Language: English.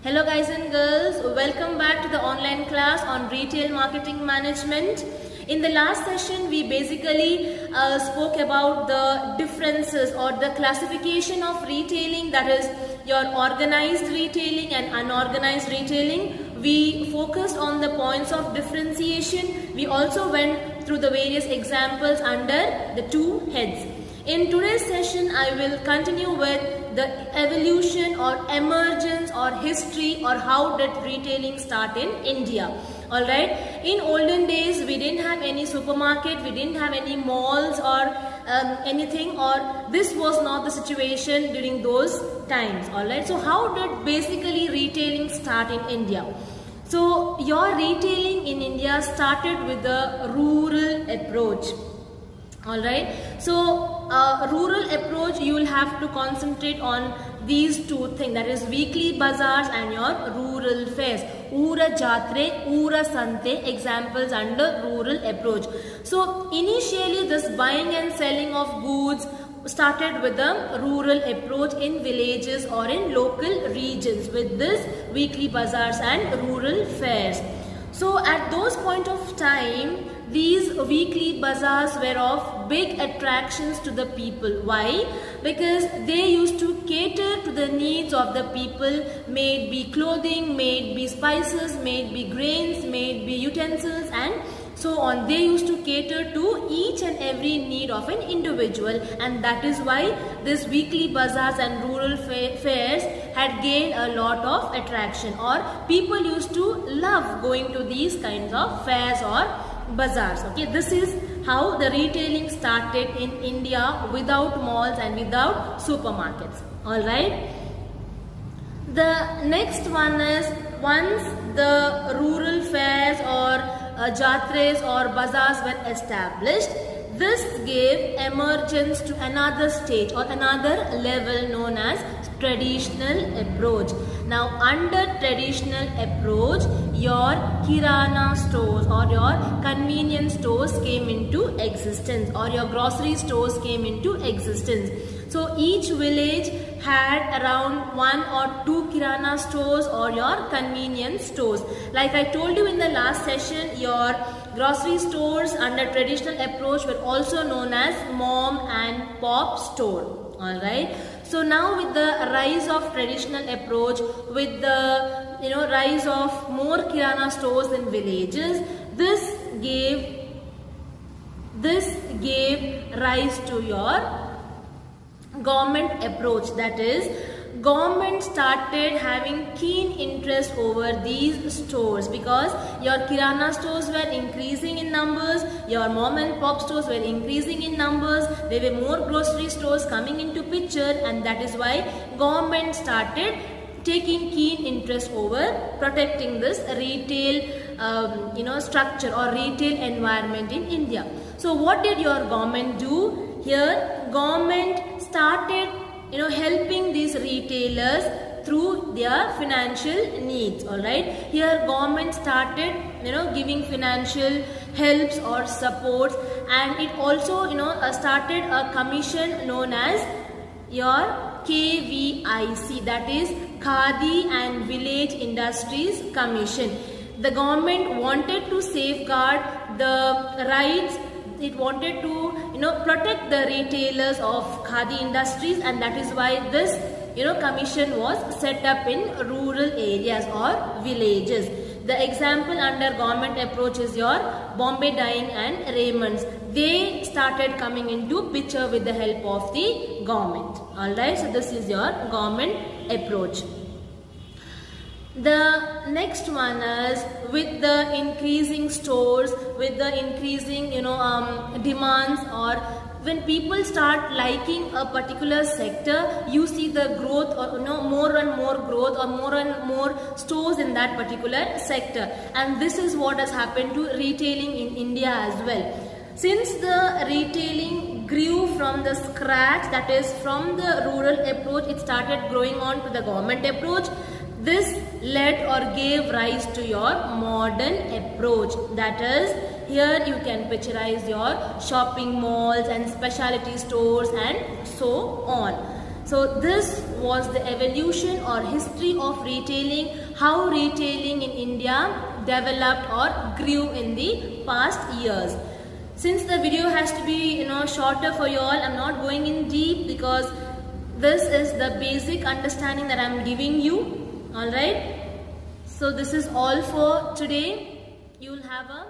Hello guys and girls, welcome back to the online class on retail marketing management. In the last session we basically spoke about the differences or the classification of retailing, that is your organized retailing and unorganized retailing. We focused on the points of differentiation. We also went through the various examples under the two heads. In today's session, I will continue with the evolution or emergence or history or how did retailing start in India. Alright, in olden days we didn't have any supermarket, we didn't have any malls or anything, or this was not the situation during those times. Alright, so how did basically retailing start in India? So your retailing in India started with the rural approach. Alright, so rural approach, you will have to concentrate on these two things, that is weekly bazaars and your rural fairs. Ura Jatre, Ura Sante, examples under rural approach. So initially this buying and selling of goods started with the rural approach in villages or in local regions with this weekly bazaars and rural fairs. So at those point of time, these weekly bazaars were of big attractions to the people. Why? Because they used to cater to the needs of the people, may it be clothing, may it be spices, may it be grains, may it be utensils and so on. They used to cater to each and every need of an individual, and that is why this weekly bazaars and rural fairs had gained a lot of attraction, or people used to love going to these kinds of fairs or bazaars. Okay, this is how the retailing started in India without malls and without supermarkets. Alright. The next one is, once the rural fairs or jatres or bazaars were established, this gave emergence to another stage or another level known as traditional approach. Now under traditional approach, your kirana stores or your convenience stores came into existence, or your grocery stores came into existence. So each village had around 1 or 2 kirana stores or your convenience stores. Like I told you in the last session, your grocery stores under traditional approach were also known as mom and pop store. Alright. So now with the rise of traditional approach, with the rise of more kirana stores in villages, this gave rise to your government approach. That is, government started having keen interest over these stores because your kirana stores were increasing in numbers, your mom and pop stores were increasing in numbers, there were more grocery stores coming into picture, and that is why government started taking keen interest over protecting this retail structure or retail environment in India. So what did your government do? Here government started helping these retailers through their financial needs. Alright, here government started giving financial helps or supports, and it also started a commission known as your KVIC, that is Khadi and Village Industries Commission. The government wanted to safeguard the rights, it wanted to protect the retailers of khadi industries, and that is why this commission was set up in rural areas or villages. The example under government approach is your Bombay Dyeing and Raymonds. They started coming into picture with the help of the government. Alright, so this is your government approach. The next one is, with the increasing stores, with the increasing demands, or when people start liking a particular sector, you see the growth or more and more growth or more and more stores in that particular sector, and this is what has happened to retailing in India as well. Since the retailing grew from the scratch, that is from the rural approach, it started growing on to the government approach. This led or gave rise to your modern approach. That is, here you can picturize your shopping malls and specialty stores and so on. So this was the evolution or history of retailing, how retailing in India developed or grew in the past years. Since the video has to be shorter for you all, I'm not going in deep because this is the basic understanding that I'm giving you. Alright, so this is all for today. You will have a